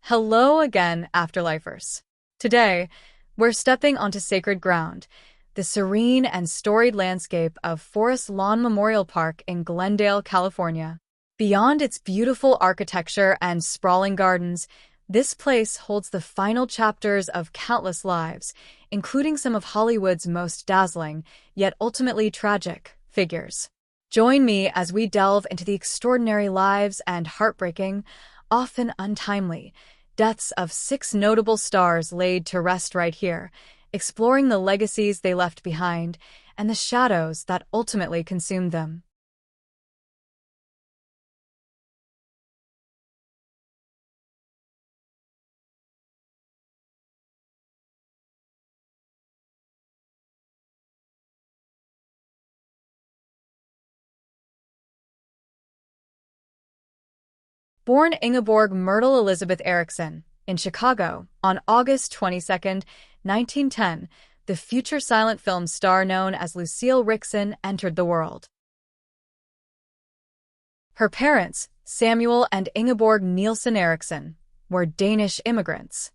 Hello again, afterlifers. Today, we're stepping onto sacred ground, the serene and storied landscape of Forest Lawn Memorial Park in Glendale, California. Beyond its beautiful architecture and sprawling gardens, this place holds the final chapters of countless lives, including some of Hollywood's most dazzling, yet ultimately tragic, figures. Join me as we delve into the extraordinary lives and heartbreaking, often untimely, deaths of 6 notable stars laid to rest right here, exploring the legacies they left behind and the shadows that ultimately consumed them. Born Ingeborg Myrtle Elizabeth Erickson in Chicago on August 22, 1910, the future silent film star known as Lucille Rickson entered the world. Her parents, Samuel and Ingeborg Nielsen Erickson, were Danish immigrants.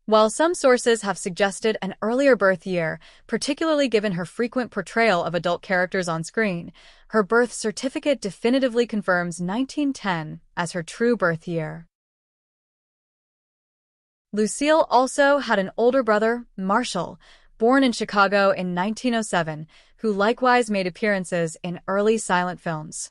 While some sources have suggested an earlier birth year, particularly given her frequent portrayal of adult characters on screen, her birth certificate definitively confirms 1910 as her true birth year. Lucille also had an older brother, Marshall, born in Chicago in 1907, who likewise made appearances in early silent films.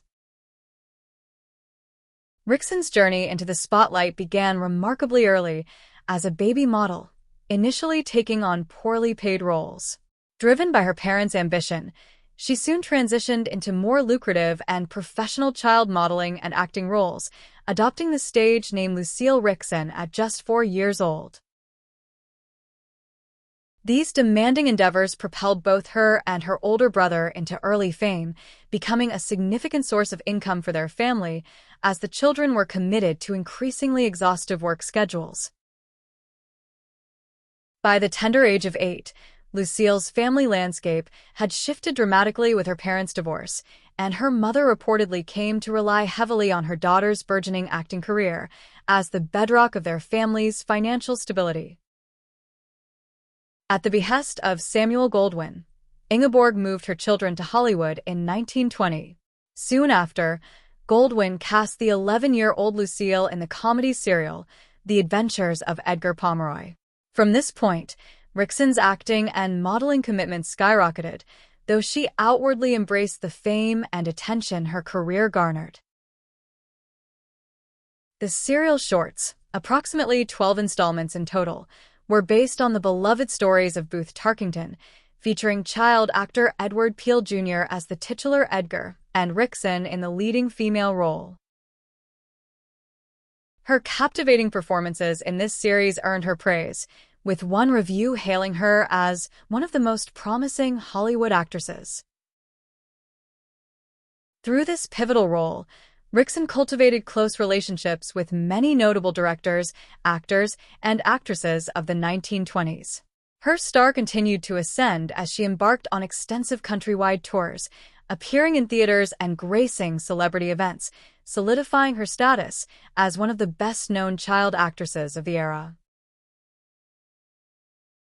Rickson's journey into the spotlight began remarkably early, as a baby model, initially taking on poorly paid roles. Driven by her parents' ambition, she soon transitioned into more lucrative and professional child modeling and acting roles, adopting the stage name Lucille Rickson at just 4 years old. These demanding endeavors propelled both her and her older brother into early fame, becoming a significant source of income for their family, as the children were committed to increasingly exhaustive work schedules. By the tender age of 8, Lucille's family landscape had shifted dramatically with her parents' divorce, and her mother reportedly came to rely heavily on her daughter's burgeoning acting career as the bedrock of their family's financial stability. At the behest of Samuel Goldwyn, Ingeborg moved her children to Hollywood in 1920. Soon after, Goldwyn cast the 11-year-old Lucille in the comedy serial The Adventures of Edgar Pomeroy. From this point, Rickson's acting and modeling commitments skyrocketed, though she outwardly embraced the fame and attention her career garnered. The serial shorts, approximately 12 installments in total, were based on the beloved stories of Booth Tarkington, featuring child actor Edward Peel Jr. as the titular Edgar and Rickson in the leading female role. Her captivating performances in this series earned her praise, with one review hailing her as one of the most promising Hollywood actresses. Through this pivotal role, Rickson cultivated close relationships with many notable directors, actors, and actresses of the 1920s. Her star continued to ascend as she embarked on extensive countrywide tours, appearing in theaters and gracing celebrity events, solidifying her status as one of the best-known child actresses of the era.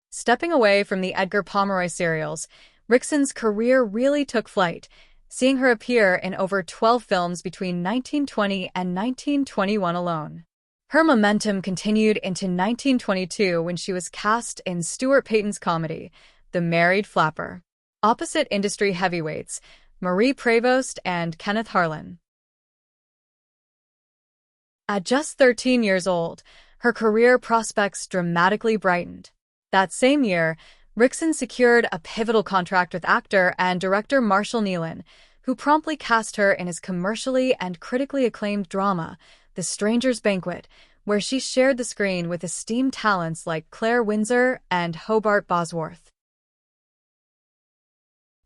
Stepping away from the Edgar Pomeroy serials, Rickson's career really took flight, seeing her appear in over 12 films between 1920 and 1921 alone. Her momentum continued into 1922 when she was cast in Stuart Payton's comedy, The Married Flapper, opposite industry heavyweights Marie Prevost and Kenneth Harlan. At just 13 years old, her career prospects dramatically brightened. That same year, Rickson secured a pivotal contract with actor and director Marshall Nealon, who promptly cast her in his commercially and critically acclaimed drama, The Stranger's Banquet, where she shared the screen with esteemed talents like Claire Windsor and Hobart Bosworth.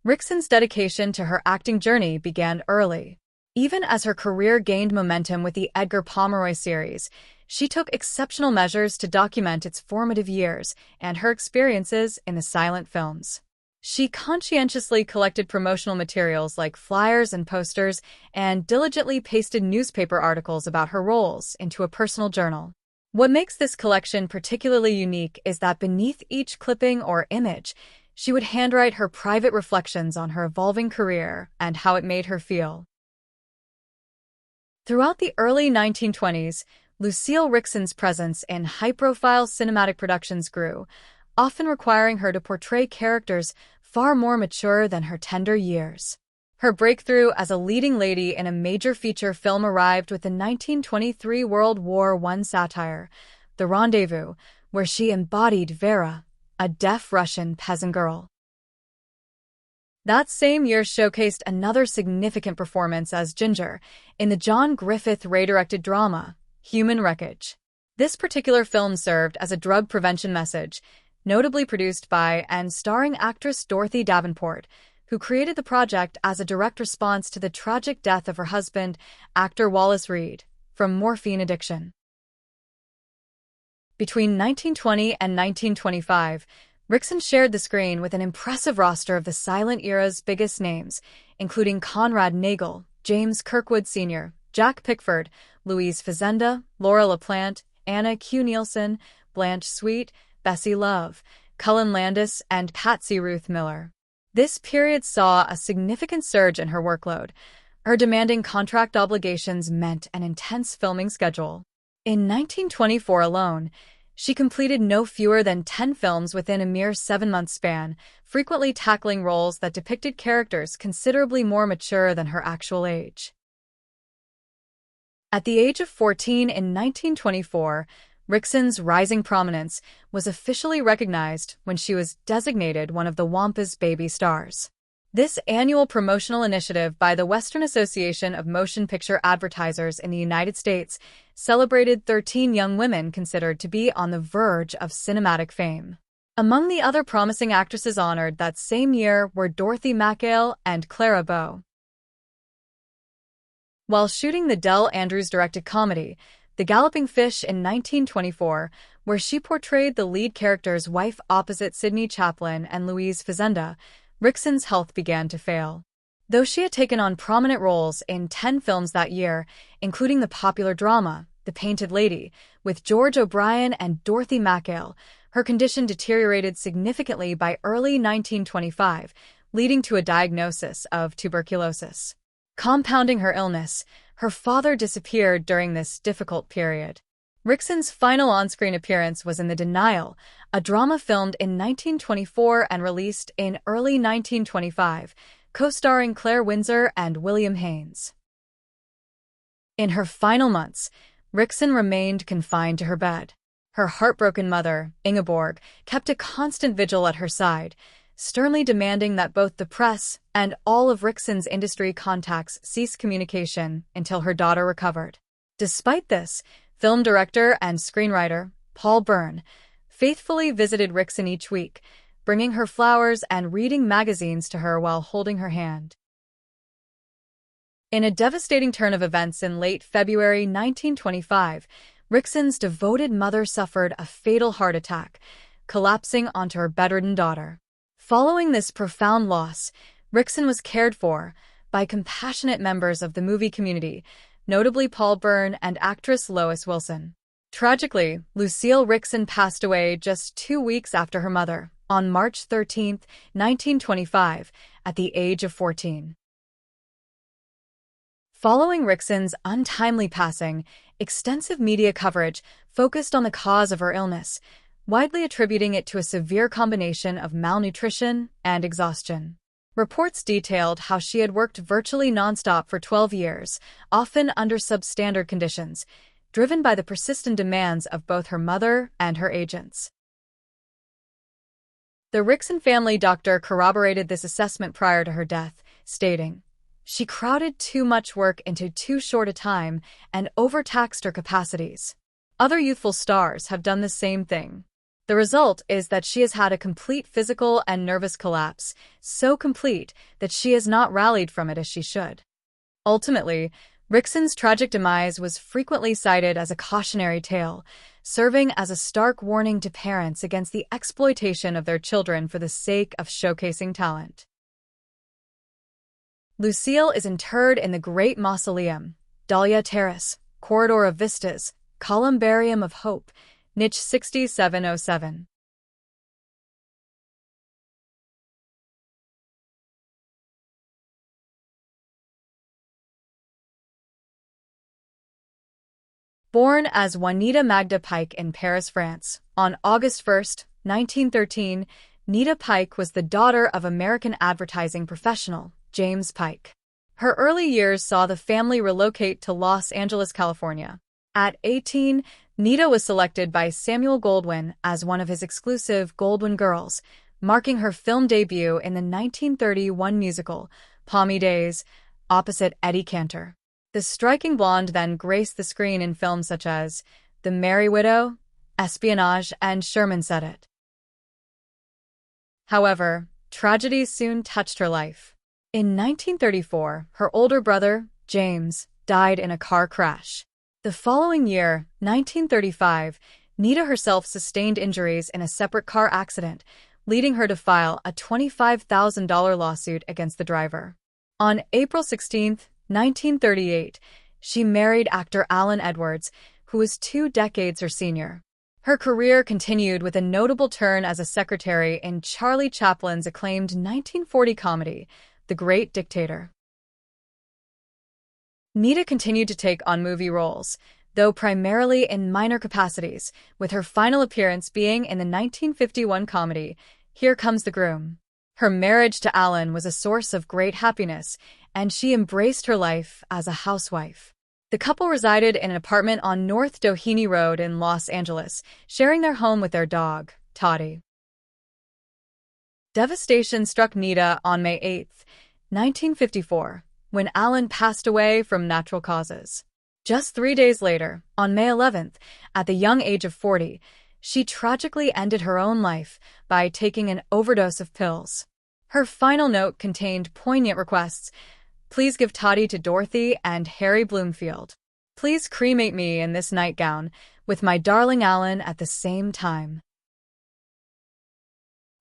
Rickson's dedication to her acting journey began early. Even as her career gained momentum with the Edgar Pomeroy series, she took exceptional measures to document its formative years and her experiences in the silent films. She conscientiously collected promotional materials like flyers and posters and diligently pasted newspaper articles about her roles into a personal journal. What makes this collection particularly unique is that beneath each clipping or image, she would handwrite her private reflections on her evolving career and how it made her feel. Throughout the early 1920s, Lucille Rickson's presence in high-profile cinematic productions grew, often requiring her to portray characters far more mature than her tender years. Her breakthrough as a leading lady in a major feature film arrived with the 1923 World War I satire, The Rendezvous, where she embodied Vera, a deaf Russian peasant girl. That same year showcased another significant performance as Ginger in the John Griffith Ray-directed drama, Human Wreckage. This particular film served as a drug prevention message, notably produced by and starring actress Dorothy Davenport, who created the project as a direct response to the tragic death of her husband, actor Wallace Reed, from morphine addiction. Between 1920 and 1925, Rickson shared the screen with an impressive roster of the silent era's biggest names, including Conrad Nagel, James Kirkwood Sr., Jack Pickford, Louise Fazenda, Laura LaPlante, Anna Q. Nielsen, Blanche Sweet, Bessie Love, Cullen Landis, and Patsy Ruth Miller. This period saw a significant surge in her workload. Her demanding contract obligations meant an intense filming schedule. In 1924 alone, she completed no fewer than 10 films within a mere 7-month span, frequently tackling roles that depicted characters considerably more mature than her actual age. At the age of 14 in 1924, Rickson's rising prominence was officially recognized when she was designated one of the Wampa's Baby Stars. This annual promotional initiative by the Western Association of Motion Picture Advertisers in the United States celebrated 13 young women considered to be on the verge of cinematic fame. Among the other promising actresses honored that same year were Dorothy MacHale and Clara Bow. While shooting the Del Andrews-directed comedy, The Galloping Fish in 1924, where she portrayed the lead character's wife opposite Sidney Chaplin and Louise Fazenda, Rickson's health began to fail. Though she had taken on prominent roles in 10 films that year, including the popular drama, The Painted Lady, with George O'Brien and Dorothy MacHale, her condition deteriorated significantly by early 1925, leading to a diagnosis of tuberculosis. Compounding her illness, her father disappeared during this difficult period. Rickson's final on-screen appearance was in The Denial, a drama filmed in 1924 and released in early 1925, co-starring Claire Windsor and William Haynes. In her final months, Rickson remained confined to her bed. Her heartbroken mother, Ingeborg, kept a constant vigil at her side, sternly demanding that both the press and all of Rickson's industry contacts cease communication until her daughter recovered. Despite this, film director and screenwriter Paul Byrne faithfully visited Rickson each week, bringing her flowers and reading magazines to her while holding her hand. In a devastating turn of events in late February 1925, Rickson's devoted mother suffered a fatal heart attack, collapsing onto her bedridden daughter. Following this profound loss, Rickson was cared for by compassionate members of the movie community, notably Paul Byrne and actress Lois Wilson. Tragically, Lucille Rickson passed away just 2 weeks after her mother, on March 13, 1925, at the age of 14. Following Rickson's untimely passing, extensive media coverage focused on the cause of her illness, widely attributing it to a severe combination of malnutrition and exhaustion. Reports detailed how she had worked virtually nonstop for 12 years, often under substandard conditions, driven by the persistent demands of both her mother and her agents. The Rickson family doctor corroborated this assessment prior to her death, stating, "She crowded too much work into too short a time and overtaxed her capacities. Other youthful stars have done the same thing. The result is that she has had a complete physical and nervous collapse, so complete that she has not rallied from it as she should." Ultimately, Rickson's tragic demise was frequently cited as a cautionary tale, serving as a stark warning to parents against the exploitation of their children for the sake of showcasing talent. Lucille is interred in the Great Mausoleum, Dahlia Terrace, Corridor of Vistas, Columbarium of Hope, niche 6707. Born as Juanita Magda Pike in Paris, France, on August 1, 1913, Nita Pike was the daughter of American advertising professional James Pike. Her early years saw the family relocate to Los Angeles, California. At 18, Nita was selected by Samuel Goldwyn as one of his exclusive Goldwyn Girls, marking her film debut in the 1931 musical Palmy Days, opposite Eddie Cantor. The striking blonde then graced the screen in films such as The Merry Widow, Espionage, and Sherman Said It. However, tragedy soon touched her life. In 1934, her older brother, James, died in a car crash. The following year, 1935, Nita herself sustained injuries in a separate car accident, leading her to file a $25,000 lawsuit against the driver. On April 16, 1938, she married actor Alan Edwards, who was 2 decades her senior. Her career continued with a notable turn as a secretary in Charlie Chaplin's acclaimed 1940 comedy, The Great Dictator. Nita continued to take on movie roles, though primarily in minor capacities, with her final appearance being in the 1951 comedy, Here Comes the Groom. Her marriage to Alan was a source of great happiness, and she embraced her life as a housewife. The couple resided in an apartment on North Doheny Road in Los Angeles, sharing their home with their dog, Toddy. Devastation struck Nita on May 8, 1954, when Alan passed away from natural causes. Just 3 days later, on May 11th, at the young age of 40, she tragically ended her own life by taking an overdose of pills. Her final note contained poignant requests. Please give Toddy to Dorothy and Harry Bloomfield. Please cremate me in this nightgown, with my darling Alan at the same time.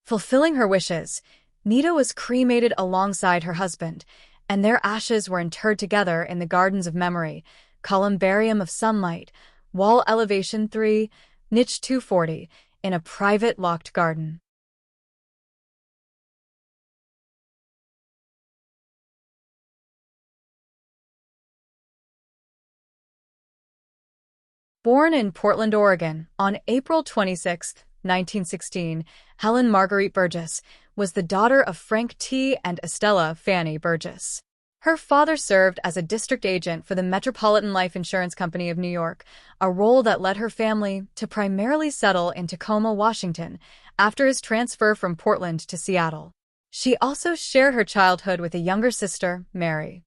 Fulfilling her wishes, Nita was cremated alongside her husband, and their ashes were interred together in the Gardens of Memory, Columbarium of Sunlight, Wall Elevation 3, niche 240, in a private locked garden. Born in Portland, Oregon, on April 26, 1916, Helen Marguerite Burgess was the daughter of Frank T. and Estella Fanny Burgess. Her father served as a district agent for the Metropolitan Life Insurance Company of New York, a role that led her family to primarily settle in Tacoma, Washington, after his transfer from Portland to Seattle. She also shared her childhood with a younger sister, Mary.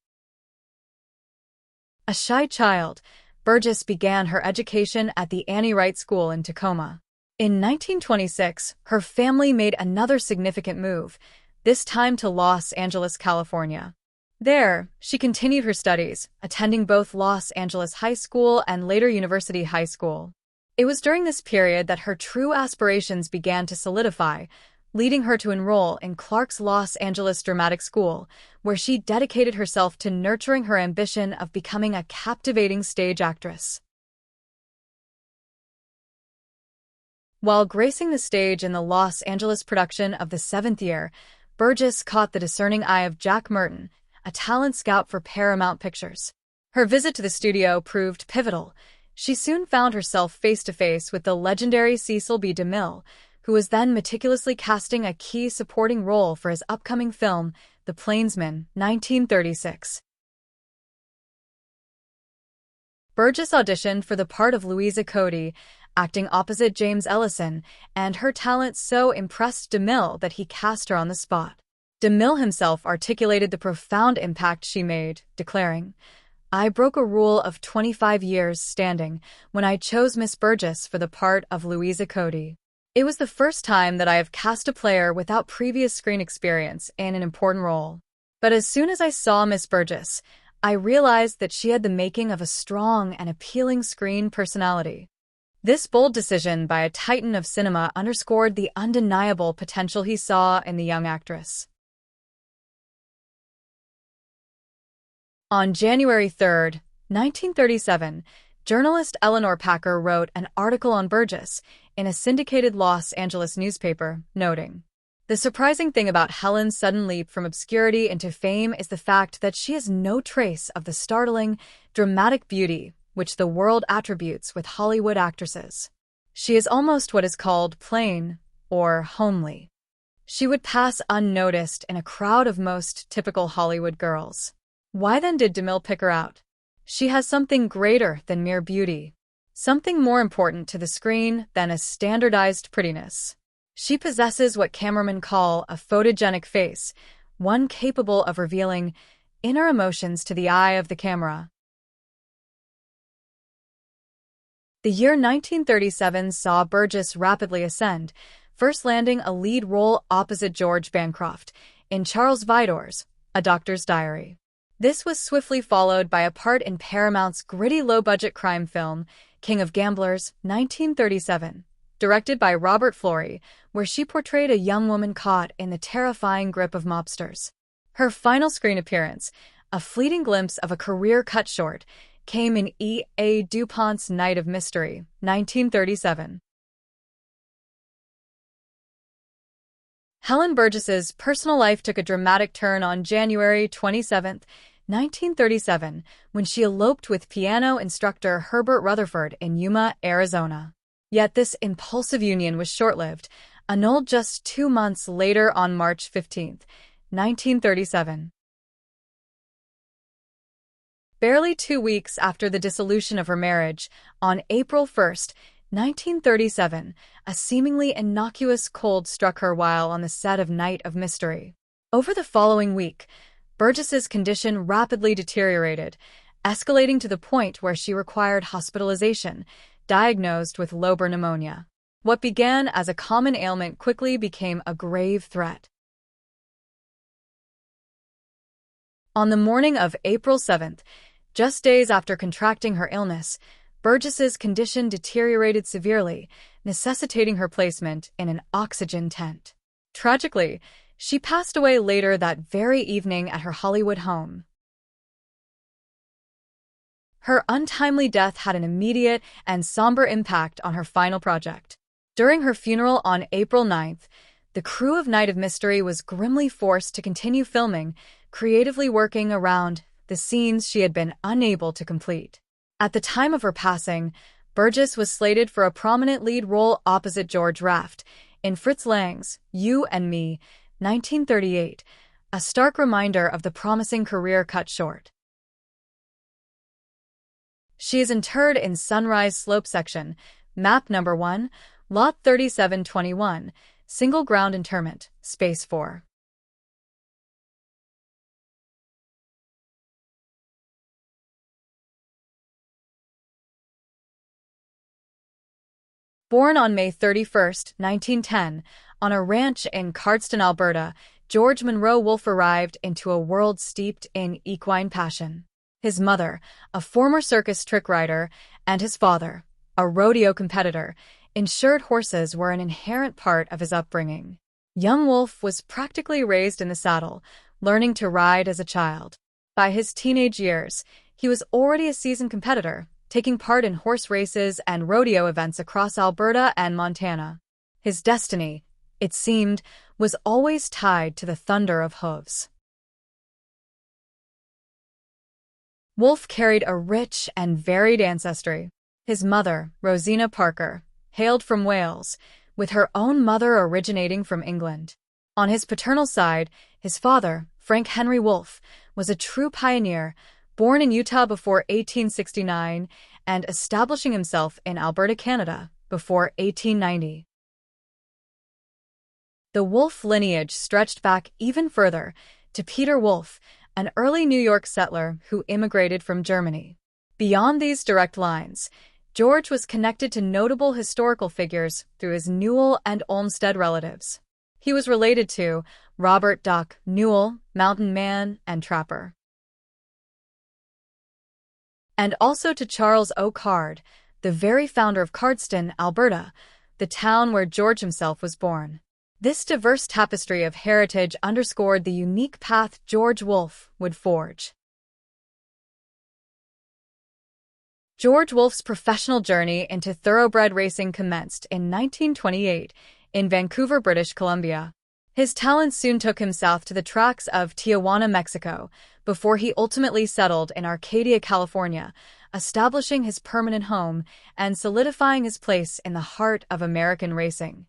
A shy child, Burgess began her education at the Annie Wright School in Tacoma. In 1926, her family made another significant move, this time to Los Angeles, California. There, she continued her studies, attending both Los Angeles High School and later University High School. It was during this period that her true aspirations began to solidify, leading her to enroll in Clark's Los Angeles Dramatic School, where she dedicated herself to nurturing her ambition of becoming a captivating stage actress. While gracing the stage in the Los Angeles production of The Seventh Year, Burgess caught the discerning eye of Jack Merton, a talent scout for Paramount Pictures. Her visit to the studio proved pivotal. She soon found herself face-to-face with the legendary Cecil B. DeMille, who was then meticulously casting a key supporting role for his upcoming film, The Plainsman, 1936. Burgess auditioned for the part of Louisa Cody, acting opposite James Ellison, and her talent so impressed DeMille that he cast her on the spot. DeMille himself articulated the profound impact she made, declaring, "I broke a rule of 25 years standing when I chose Miss Burgess for the part of Louisa Cody. It was the first time that I have cast a player without previous screen experience in an important role. But as soon as I saw Miss Burgess, I realized that she had the making of a strong and appealing screen personality. This bold decision by a titan of cinema underscored the undeniable potential he saw in the young actress. On January 3, 1937, journalist Eleanor Packer wrote an article on Burgess in a syndicated Los Angeles newspaper, noting, "The surprising thing about Helen's sudden leap from obscurity into fame is the fact that she has no trace of the startling, dramatic beauty which the world attributes with Hollywood actresses. She is almost what is called plain or homely. She would pass unnoticed in a crowd of most typical Hollywood girls. Why then did DeMille pick her out? She has something greater than mere beauty, something more important to the screen than a standardized prettiness. She possesses what cameramen call a photogenic face, one capable of revealing inner emotions to the eye of the camera." The year 1937 saw Burgess rapidly ascend, first landing a lead role opposite George Bancroft in Charles Vidor's A Doctor's Diary. This was swiftly followed by a part in Paramount's gritty low-budget crime film, King of Gamblers, 1937, directed by Robert Florey, where she portrayed a young woman caught in the terrifying grip of mobsters. Her final screen appearance, a fleeting glimpse of a career cut short, came in E. A. DuPont's Night of Mystery, 1937. Helen Burgess's personal life took a dramatic turn on January 27, 1937, when she eloped with piano instructor Herbert Rutherford in Yuma, Arizona. Yet this impulsive union was short-lived, annulled just 2 months later on March 15, 1937. Barely 2 weeks after the dissolution of her marriage, on April 1, 1937, a seemingly innocuous cold struck her while on the set of Night of Mystery. Over the following week, Burgess's condition rapidly deteriorated, escalating to the point where she required hospitalization, diagnosed with lobar pneumonia. What began as a common ailment quickly became a grave threat. On the morning of April 7th, just days after contracting her illness, Burgess's condition deteriorated severely, necessitating her placement in an oxygen tent. Tragically, she passed away later that very evening at her Hollywood home. Her untimely death had an immediate and somber impact on her final project. During her funeral on April 9th, the crew of Night of Mystery was grimly forced to continue filming, creatively working around the scenes she had been unable to complete. At the time of her passing, Burgess was slated for a prominent lead role opposite George Raft in Fritz Lang's You and Me, 1938, a stark reminder of the promising career cut short. She is interred in Sunrise Slope Section, Map No. 1, Lot 3721, Single Ground Interment, Space 4. Born on May 31, 1910, on a ranch in Cardston, Alberta, George Monroe Wolfe arrived into a world steeped in equine passion. His mother, a former circus trick rider, and his father, a rodeo competitor, ensured horses were an inherent part of his upbringing. Young Wolfe was practically raised in the saddle, learning to ride as a child. By his teenage years, he was already a seasoned competitor, taking part in horse races and rodeo events across Alberta and Montana. His destiny, it seemed, was always tied to the thunder of hooves. Wolfe carried a rich and varied ancestry. His mother, Rosina Parker, hailed from Wales, with her own mother originating from England. On his paternal side, his father, Frank Henry Wolfe, was a true pioneer, born in Utah before 1869 and establishing himself in Alberta, Canada, before 1890. The Wolfe lineage stretched back even further to Peter Wolfe, an early New York settler who immigrated from Germany. Beyond these direct lines, George was connected to notable historical figures through his Newell and Olmsted relatives. He was related to Robert Duck Newell, mountain man and trapper. and also to Charles O. Card, the very founder of Cardston, Alberta, the town where George himself was born. This diverse tapestry of heritage underscored the unique path George Wolfe would forge. George Wolfe's professional journey into thoroughbred racing commenced in 1928 in Vancouver, British Columbia. His talents soon took him south to the tracks of Tijuana, Mexico, before he ultimately settled in Arcadia, California, establishing his permanent home and solidifying his place in the heart of American racing.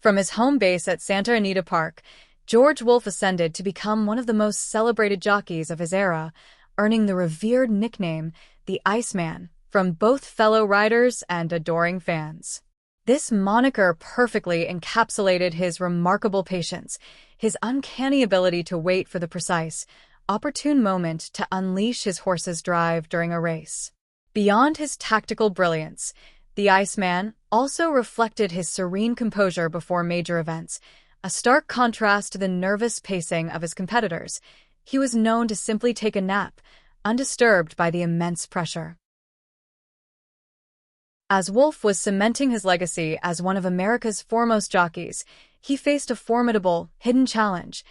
From his home base at Santa Anita Park, George Wolfe ascended to become one of the most celebrated jockeys of his era, earning the revered nickname, the Iceman, from both fellow riders and adoring fans. This moniker perfectly encapsulated his remarkable patience, his uncanny ability to wait for the precise, opportune moment to unleash his horse's drive during a race. Beyond his tactical brilliance, the Iceman also reflected his serene composure before major events, a stark contrast to the nervous pacing of his competitors. He was known to simply take a nap, undisturbed by the immense pressure. As Wolfe was cementing his legacy as one of America's foremost jockeys, he faced a formidable, hidden challenge,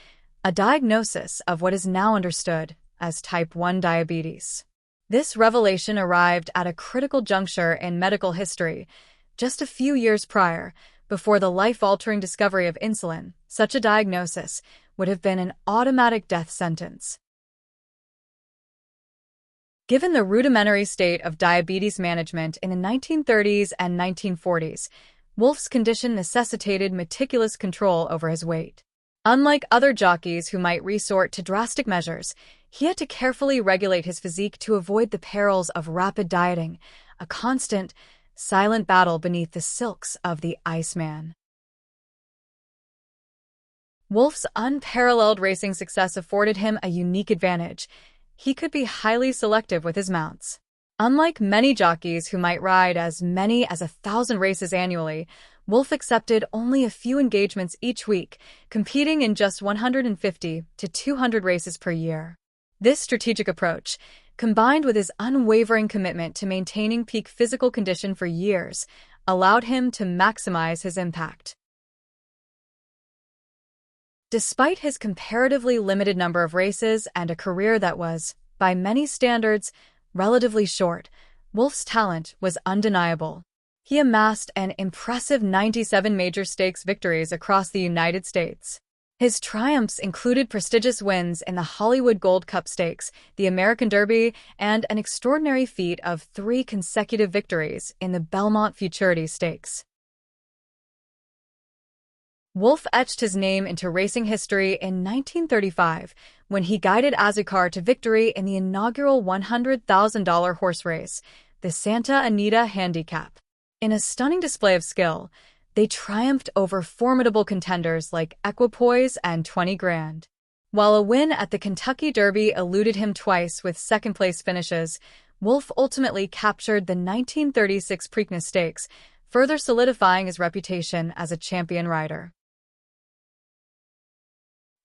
a diagnosis of what is now understood as type 1 diabetes. This revelation arrived at a critical juncture in medical history, just a few years prior, before the life-altering discovery of insulin. Such a diagnosis would have been an automatic death sentence. Given the rudimentary state of diabetes management in the 1930s and 1940s, Wolfe's condition necessitated meticulous control over his weight. Unlike other jockeys who might resort to drastic measures, he had to carefully regulate his physique to avoid the perils of rapid dieting, a constant, silent battle beneath the silks of the Iceman. Wolfe's unparalleled racing success afforded him a unique advantage. He could be highly selective with his mounts. Unlike many jockeys who might ride as many as 1,000 races annually, Wolfe accepted only a few engagements each week, competing in just 150 to 200 races per year. This strategic approach, combined with his unwavering commitment to maintaining peak physical condition for years, allowed him to maximize his impact. Despite his comparatively limited number of races and a career that was, by many standards, relatively short, Wolfe's talent was undeniable. He amassed an impressive 97 major stakes victories across the United States. His triumphs included prestigious wins in the Hollywood Gold Cup Stakes, the American Derby, and an extraordinary feat of 3 consecutive victories in the Belmont Futurity Stakes. Wolfe etched his name into racing history in 1935 when he guided Azucar to victory in the inaugural $100,000 horse race, the Santa Anita Handicap. In a stunning display of skill, they triumphed over formidable contenders like Equipoise and 20 Grand. While a win at the Kentucky Derby eluded him twice with second-place finishes, Wolfe ultimately captured the 1936 Preakness Stakes, further solidifying his reputation as a champion rider.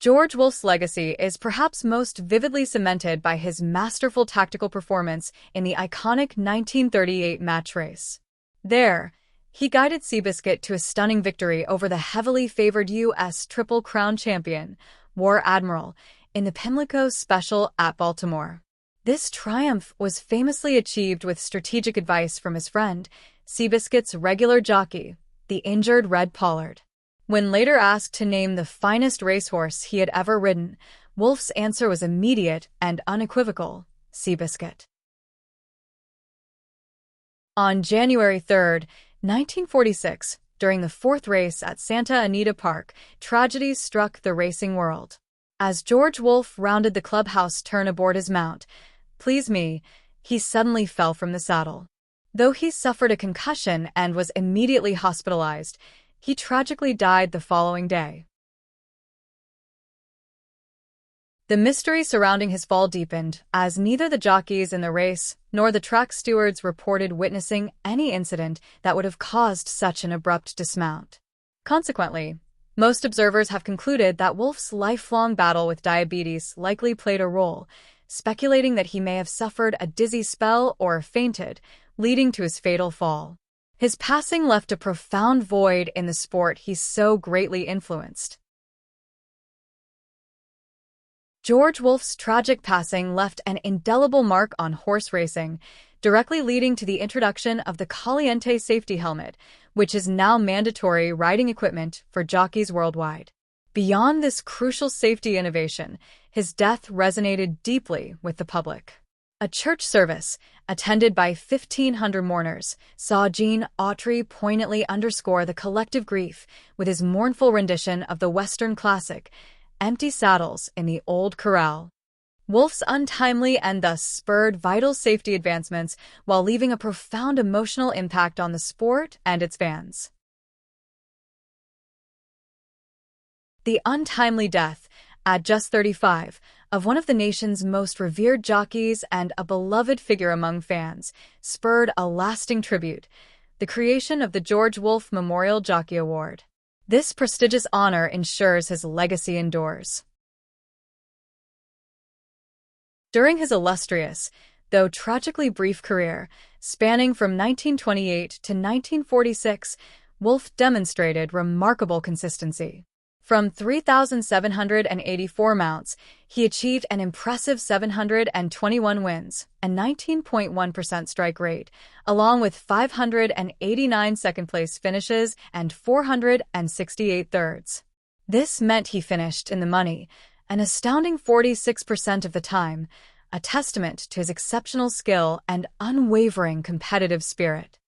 George Wolfe's legacy is perhaps most vividly cemented by his masterful tactical performance in the iconic 1938 match race. There, he guided Seabiscuit to a stunning victory over the heavily favored U.S. Triple Crown champion, War Admiral, in the Pimlico Special at Baltimore. This triumph was famously achieved with strategic advice from his friend, Seabiscuit's regular jockey, the injured Red Pollard. When later asked to name the finest racehorse he had ever ridden, Wolfe's answer was immediate and unequivocal: Seabiscuit. On January 3, 1946, during the 4th race at Santa Anita Park, tragedy struck the racing world. As George Wolfe rounded the clubhouse turn aboard his mount, Please Me, he suddenly fell from the saddle. Though he suffered a concussion and was immediately hospitalized, he tragically died the following day. The mystery surrounding his fall deepened, as neither the jockeys in the race nor the track stewards reported witnessing any incident that would have caused such an abrupt dismount. Consequently, most observers have concluded that Wolfe's lifelong battle with diabetes likely played a role, speculating that he may have suffered a dizzy spell or fainted, leading to his fatal fall. His passing left a profound void in the sport he so greatly influenced. George Wolf's tragic passing left an indelible mark on horse racing, directly leading to the introduction of the Caliente safety helmet, which is now mandatory riding equipment for jockeys worldwide. Beyond this crucial safety innovation, his death resonated deeply with the public. A church service, attended by 1,500 mourners, saw Gene Autry poignantly underscore the collective grief with his mournful rendition of the Western classic, Empty Saddles in the Old Corral. Wolf's untimely and thus spurred vital safety advancements while leaving a profound emotional impact on the sport and its fans. The untimely death, at just 35, of one of the nation's most revered jockeys and a beloved figure among fans, spurred a lasting tribute, the creation of the George Wolf Memorial Jockey Award. This prestigious honor ensures his legacy endures. During his illustrious, though tragically brief career, spanning from 1928 to 1946, Wolf demonstrated remarkable consistency. From 3,784 mounts, he achieved an impressive 721 wins, a 19.1% strike rate, along with 589 second-place finishes and 468 thirds. This meant he finished in the money, an astounding 46% of the time, a testament to his exceptional skill and unwavering competitive spirit.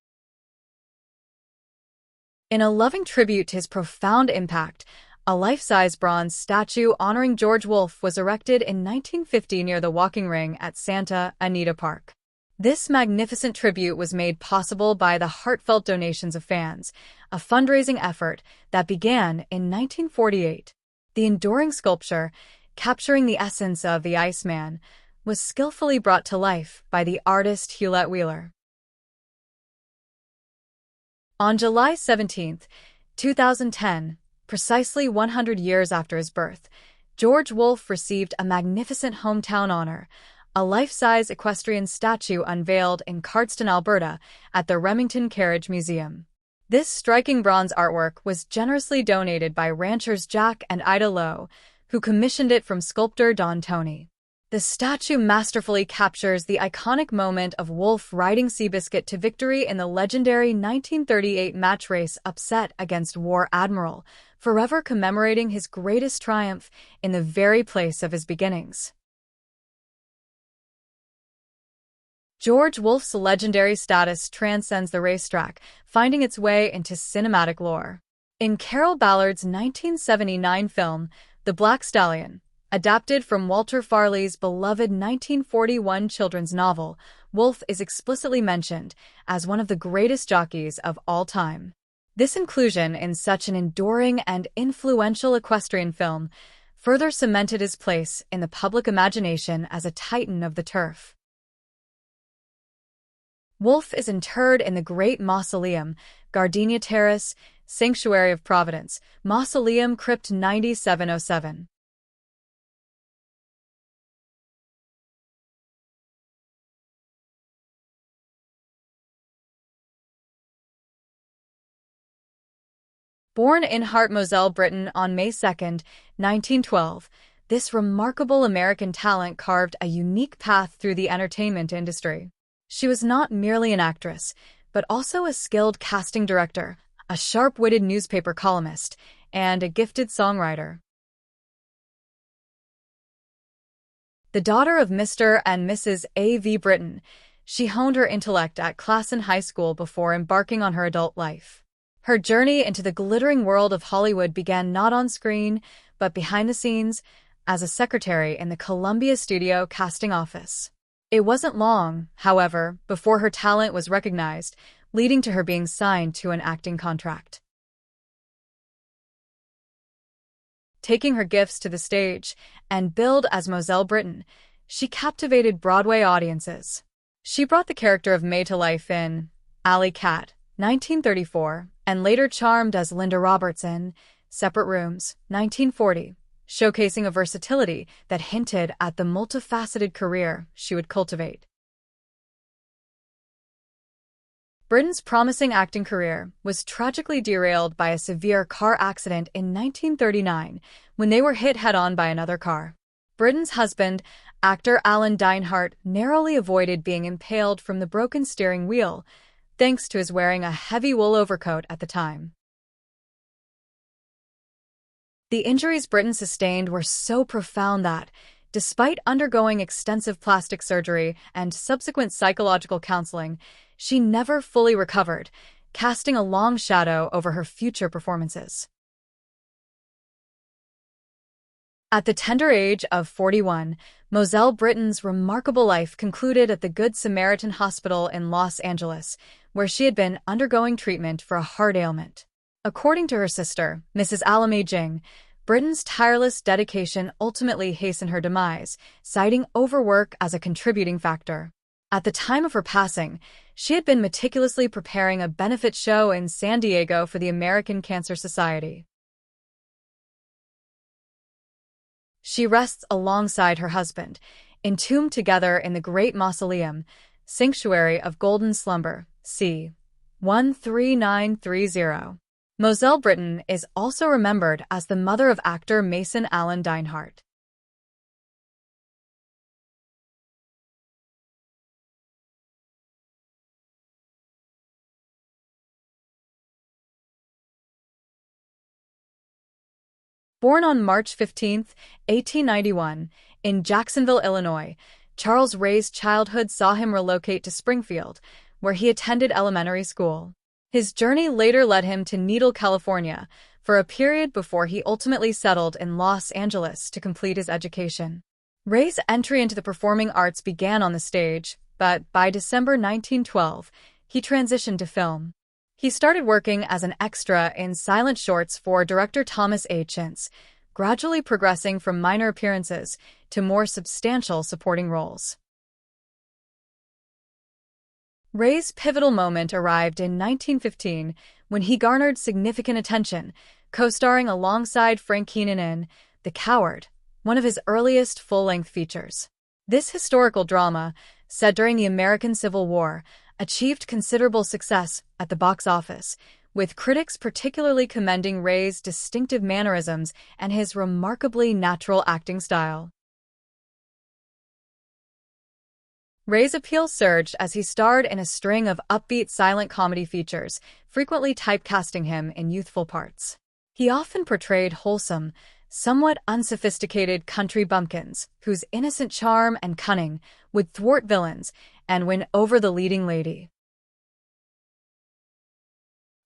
In a loving tribute to his profound impact, a life-size bronze statue honoring George Wolf was erected in 1950 near the walking ring at Santa Anita Park. This magnificent tribute was made possible by the heartfelt donations of fans, a fundraising effort that began in 1948. The enduring sculpture, capturing the essence of the Iceman, was skillfully brought to life by the artist Hewlett Wheeler. On July 17, 2010, precisely 100 years after his birth, George Wolf received a magnificent hometown honor, a life-size equestrian statue unveiled in Cardston, Alberta, at the Remington Carriage Museum. This striking bronze artwork was generously donated by ranchers Jack and Ida Lowe, who commissioned it from sculptor Don Toney. The statue masterfully captures the iconic moment of Wolf riding Seabiscuit to victory in the legendary 1938 match race upset against War Admiral, forever commemorating his greatest triumph in the very place of his beginnings. George Wolf's legendary status transcends the racetrack, finding its way into cinematic lore. In Carroll Ballard's 1979 film, The Black Stallion, adapted from Walter Farley's beloved 1941 children's novel, Wolf is explicitly mentioned as one of the greatest jockeys of all time. This inclusion in such an enduring and influential equestrian film further cemented his place in the public imagination as a titan of the turf. Wolf is interred in the Great Mausoleum, Gardenia Terrace, Sanctuary of Providence, Mausoleum Crypt 9707. Born in Hart, Moselle, Britain on May 2, 1912, this remarkable American talent carved a unique path through the entertainment industry. She was not merely an actress, but also a skilled casting director, a sharp-witted newspaper columnist, and a gifted songwriter. The daughter of Mr. and Mrs. A.V. Britton, she honed her intellect at Classen High School before embarking on her adult life. Her journey into the glittering world of Hollywood began not on screen, but behind the scenes, as a secretary in the Columbia Studio casting office. It wasn't long, however, before her talent was recognized, leading to her being signed to an acting contract. Taking her gifts to the stage and billed as Moselle Britton, she captivated Broadway audiences. She brought the character of May to life in Alley Cat, 1934, and later charmed as Linda Roberts in Separate Rooms, 1940. showcasing a versatility that hinted at the multifaceted career she would cultivate. Britten's promising acting career was tragically derailed by a severe car accident in 1939 when they were hit head-on by another car. Britten's husband, actor Alan Dinehart, narrowly avoided being impaled from the broken steering wheel, thanks to his wearing a heavy wool overcoat at the time. The injuries Britten sustained were so profound that, despite undergoing extensive plastic surgery and subsequent psychological counseling, she never fully recovered, casting a long shadow over her future performances. At the tender age of 41, Moselle Britten's remarkable life concluded at the Good Samaritan Hospital in Los Angeles, where she had been undergoing treatment for a heart ailment. According to her sister, Mrs. Alamay Jing, Britten's tireless dedication ultimately hastened her demise, citing overwork as a contributing factor. At the time of her passing, she had been meticulously preparing a benefit show in San Diego for the American Cancer Society. She rests alongside her husband, entombed together in the Great Mausoleum, Sanctuary of Golden Slumber, c. 13930. Moselle Britten is also remembered as the mother of actor Mason Allen Dinehart. Born on March 15, 1891, in Jacksonville, Illinois, Charles Ray's childhood saw him relocate to Springfield, where he attended elementary school. His journey later led him to Glendale, California, for a period before he ultimately settled in Los Angeles to complete his education. Ray's entry into the performing arts began on the stage, but by December 1912, he transitioned to film. He started working as an extra in silent shorts for director Thomas A. Chintz, gradually progressing from minor appearances to more substantial supporting roles. Ray's pivotal moment arrived in 1915 when he garnered significant attention, co-starring alongside Frank Keenan in The Coward, one of his earliest full-length features. This historical drama, set during the American Civil War, achieved considerable success at the box office, with critics particularly commending Ray's distinctive mannerisms and his remarkably natural acting style. Ray's appeal surged as he starred in a string of upbeat silent comedy features, frequently typecasting him in youthful parts. He often portrayed wholesome, somewhat unsophisticated country bumpkins whose innocent charm and cunning would thwart villains and win over the leading lady.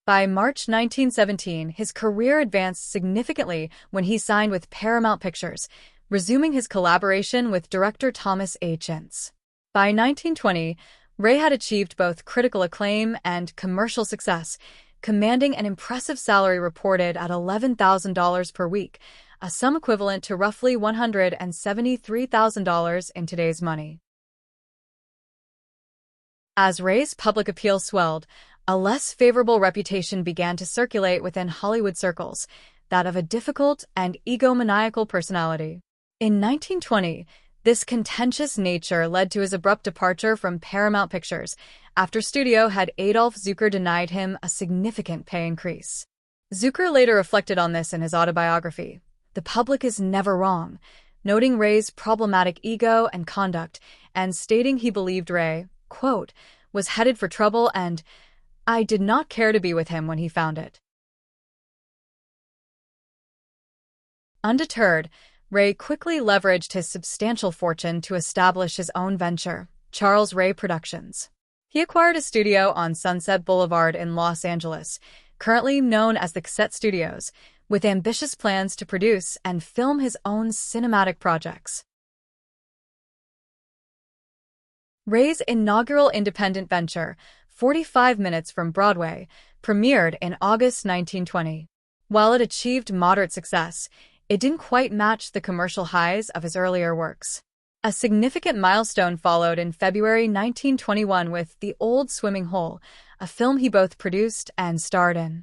By March 1917, his career advanced significantly when he signed with Paramount Pictures, resuming his collaboration with director Thomas A. Chintz. By 1920, Ray had achieved both critical acclaim and commercial success, commanding an impressive salary reported at $11,000 per week, a sum equivalent to roughly $173,000 in today's money. As Ray's public appeal swelled, a less favorable reputation began to circulate within Hollywood circles, that of a difficult and egomaniacal personality. In 1920, this contentious nature led to his abrupt departure from Paramount Pictures, after studio head Adolf Zukor denied him a significant pay increase. Zukor later reflected on this in his autobiography, The Public is Never Wrong, noting Ray's problematic ego and conduct, and stating he believed Ray, quote, was headed for trouble and I did not care to be with him when he found it. Undeterred, Ray quickly leveraged his substantial fortune to establish his own venture, Charles Ray Productions. He acquired a studio on Sunset Boulevard in Los Angeles, currently known as the Cassette Studios, with ambitious plans to produce and film his own cinematic projects. Ray's inaugural independent venture, 45 Minutes from Broadway, premiered in August 1920. While it achieved moderate success, it didn't quite match the commercial highs of his earlier works. A significant milestone followed in February 1921 with The Old Swimming Hole, a film he both produced and starred in.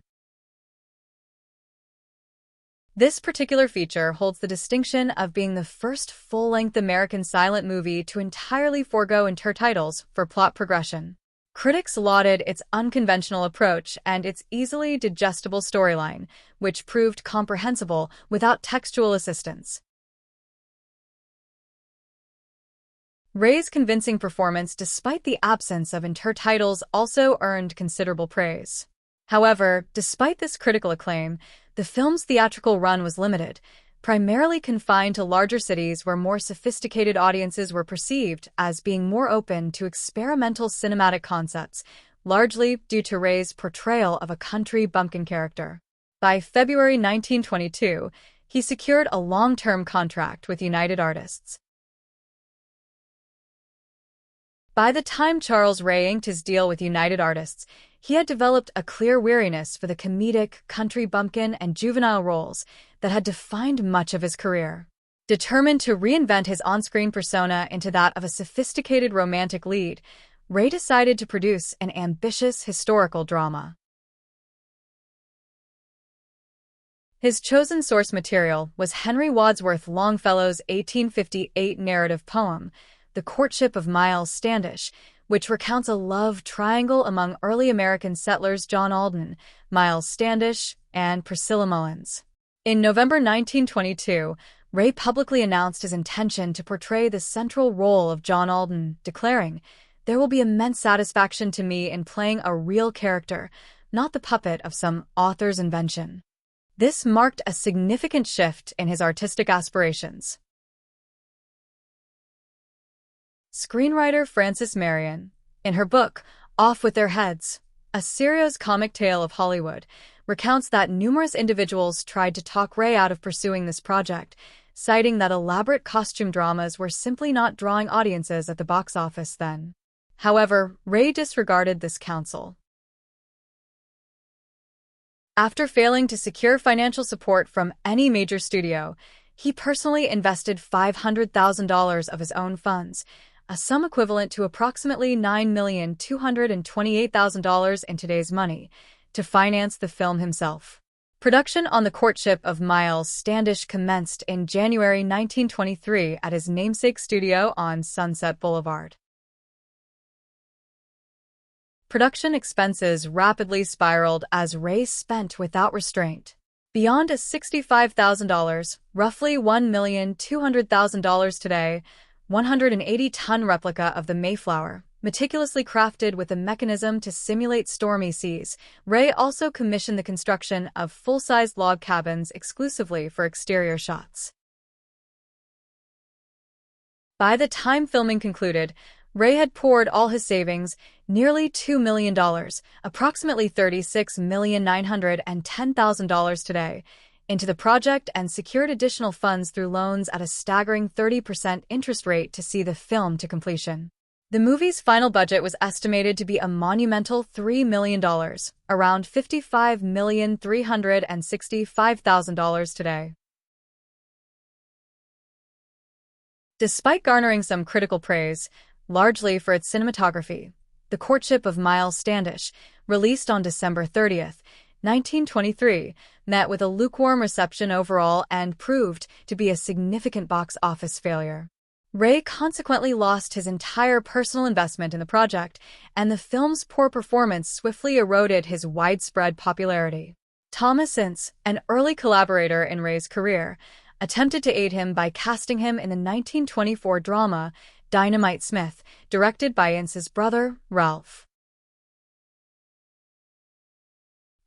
This particular feature holds the distinction of being the first full-length American silent movie to entirely forego intertitles for plot progression. Critics lauded its unconventional approach and its easily digestible storyline, which proved comprehensible without textual assistance. Ray's convincing performance, despite the absence of intertitles, also earned considerable praise. However, despite this critical acclaim, the film's theatrical run was limited, primarily confined to larger cities where more sophisticated audiences were perceived as being more open to experimental cinematic concepts, largely due to Ray's portrayal of a country bumpkin character. By February 1922, he secured a long-term contract with United Artists. By the time Charles Ray inked his deal with United Artists, he had developed a clear weariness for the comedic, country bumpkin, and juvenile roles that had defined much of his career. Determined to reinvent his on-screen persona into that of a sophisticated romantic lead, Ray decided to produce an ambitious historical drama. His chosen source material was Henry Wadsworth Longfellow's 1858 narrative poem, The Courtship of Miles Standish, which recounts a love triangle among early American settlers John Alden, Miles Standish, and Priscilla Mullins. In November 1922, Ray publicly announced his intention to portray the central role of John Alden, declaring, "There will be immense satisfaction to me in playing a real character, not the puppet of some author's invention." This marked a significant shift in his artistic aspirations. Screenwriter Frances Marion, in her book, Off with Their Heads, a serious comic tale of Hollywood, recounts that numerous individuals tried to talk Ray out of pursuing this project, citing that elaborate costume dramas were simply not drawing audiences at the box office then. However, Ray disregarded this counsel. After failing to secure financial support from any major studio, he personally invested $500,000 of his own funds, a sum equivalent to approximately $9,228,000 in today's money, to finance the film himself. Production on The Courtship of Miles Standish commenced in January 1923 at his namesake studio on Sunset Boulevard. Production expenses rapidly spiraled as Ray spent without restraint. Beyond a $65,000, roughly $1,200,000 today, 180-ton replica of the Mayflower, meticulously crafted with a mechanism to simulate stormy seas, Ray also commissioned the construction of full-sized log cabins exclusively for exterior shots. By the time filming concluded, Ray had poured all his savings, nearly $2 million, approximately $36,910,000 today, into the project and secured additional funds through loans at a staggering 30% interest rate to see the film to completion. The movie's final budget was estimated to be a monumental $3 million, around $55,365,000 today. Despite garnering some critical praise, largely for its cinematography, The Courtship of Miles Standish, released on December 30th, 1923, met with a lukewarm reception overall and proved to be a significant box office failure. Ray consequently lost his entire personal investment in the project, and the film's poor performance swiftly eroded his widespread popularity. Thomas Ince, an early collaborator in Ray's career, attempted to aid him by casting him in the 1924 drama Dynamite Smith, directed by Ince's brother, Ralph.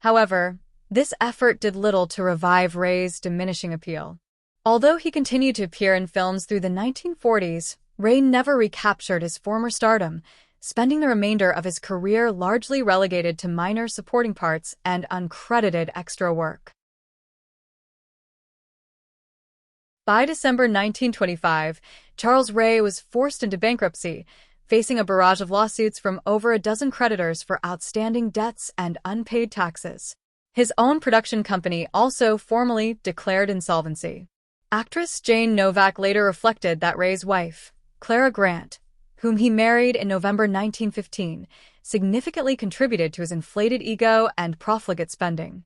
However, this effort did little to revive Ray's diminishing appeal. Although he continued to appear in films through the 1940s, Ray never recaptured his former stardom, spending the remainder of his career largely relegated to minor supporting parts and uncredited extra work. By December 1925, Charles Ray was forced into bankruptcy, facing a barrage of lawsuits from over a dozen creditors for outstanding debts and unpaid taxes. His own production company also formally declared insolvency. Actress Jane Novak later reflected that Ray's wife, Clara Grant, whom he married in November 1915, significantly contributed to his inflated ego and profligate spending.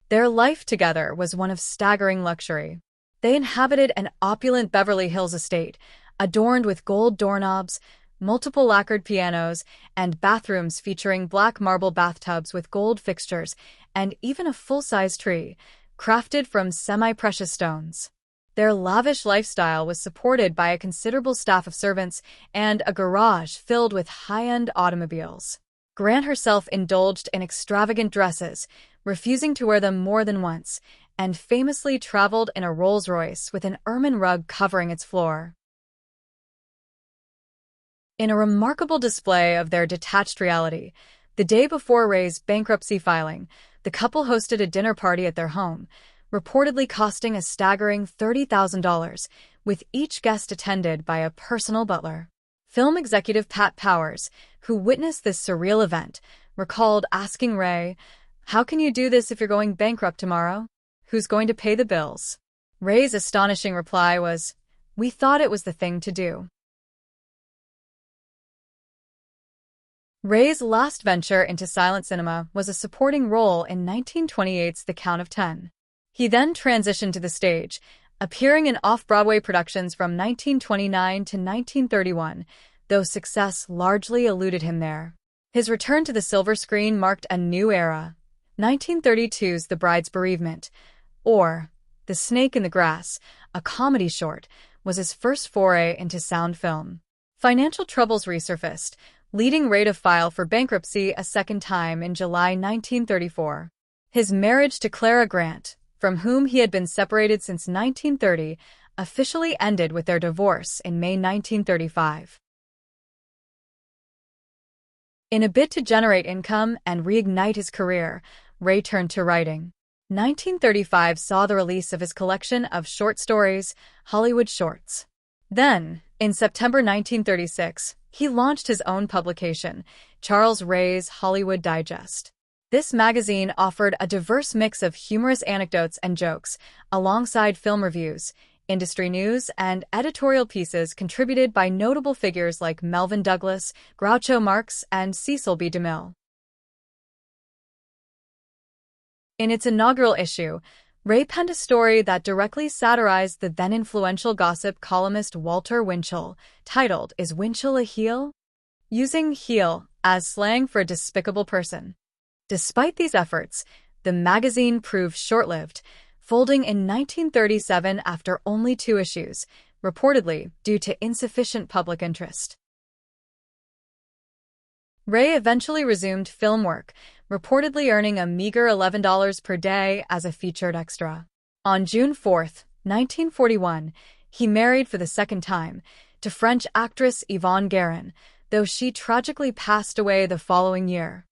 Their life together was one of staggering luxury. They inhabited an opulent Beverly Hills estate, adorned with gold doorknobs, multiple lacquered pianos, and bathrooms featuring black marble bathtubs with gold fixtures, and even a full-size tree, crafted from semi-precious stones. Their lavish lifestyle was supported by a considerable staff of servants and a garage filled with high-end automobiles. Grant herself indulged in extravagant dresses, refusing to wear them more than once, and famously traveled in a Rolls-Royce with an ermine rug covering its floor. In a remarkable display of their detached reality, the day before Ray's bankruptcy filing, the couple hosted a dinner party at their home, reportedly costing a staggering $30,000, with each guest attended by a personal butler. Film executive Pat Powers, who witnessed this surreal event, recalled asking Ray, "How can you do this if you're going bankrupt tomorrow? Who's going to pay the bills?" Ray's astonishing reply was, "We thought it was the thing to do." Ray's last venture into silent cinema was a supporting role in 1928's The Count of Ten. He then transitioned to the stage, appearing in off-Broadway productions from 1929 to 1931, though success largely eluded him there. His return to the silver screen marked a new era. 1932's The Bride's Bereavement, or The Snake in the Grass, a comedy short, was his first foray into sound film. Financial troubles resurfaced, leading Ray to file for bankruptcy a second time in July 1934. His marriage to Clara Grant, from whom he had been separated since 1930, officially ended with their divorce in May 1935. In a bid to generate income and reignite his career, Ray turned to writing. 1935 saw the release of his collection of short stories, Hollywood Shorts. Then, in September 1936, he launched his own publication, Charles Ray's Hollywood Digest. This magazine offered a diverse mix of humorous anecdotes and jokes, alongside film reviews, industry news, and editorial pieces contributed by notable figures like Melvyn Douglas, Groucho Marx, and Cecil B. DeMille. In its inaugural issue, Ray penned a story that directly satirized the then-influential gossip columnist Walter Winchell, titled, "Is Winchell a Heel?" using heel as slang for a despicable person. Despite these efforts, the magazine proved short-lived, folding in 1937 after only 2 issues, reportedly due to insufficient public interest. Ray eventually resumed film work, reportedly earning a meager $11 per day as a featured extra. On June 4, 1941, he married for the second time to French actress Yvonne Guerin, though she tragically passed away the following year.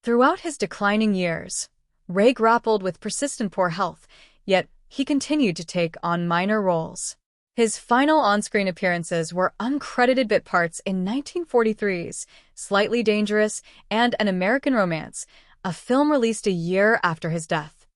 Throughout his declining years, Ray grappled with persistent poor health, yet he continued to take on minor roles. His final on-screen appearances were uncredited bit parts in 1943's Slightly Dangerous and An American Romance, a film released a year after his death.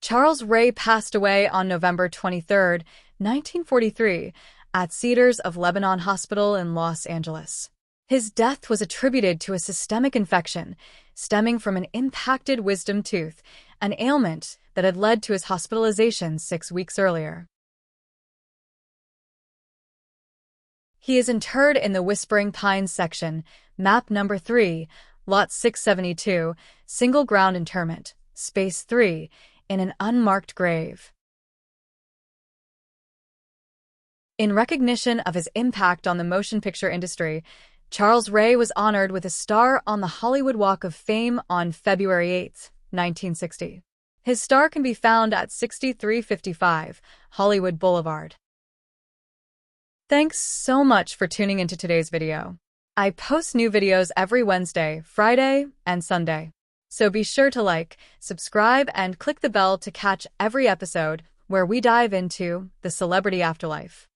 Charles Ray passed away on November 23, 1943, at Cedars of Lebanon Hospital in Los Angeles. His death was attributed to a systemic infection stemming from an impacted wisdom tooth, an ailment that had led to his hospitalization 6 weeks earlier. He is interred in the Whispering Pines section, map number 3, lot 672, single ground interment, space 3, in an unmarked grave. In recognition of his impact on the motion picture industry, Charles Ray was honored with a star on the Hollywood Walk of Fame on February 8, 1960. His star can be found at 6355 Hollywood Boulevard. Thanks so much for tuning into today's video. I post new videos every Wednesday, Friday, and Sunday. So be sure to like, subscribe, and click the bell to catch every episode where we dive into the celebrity afterlife.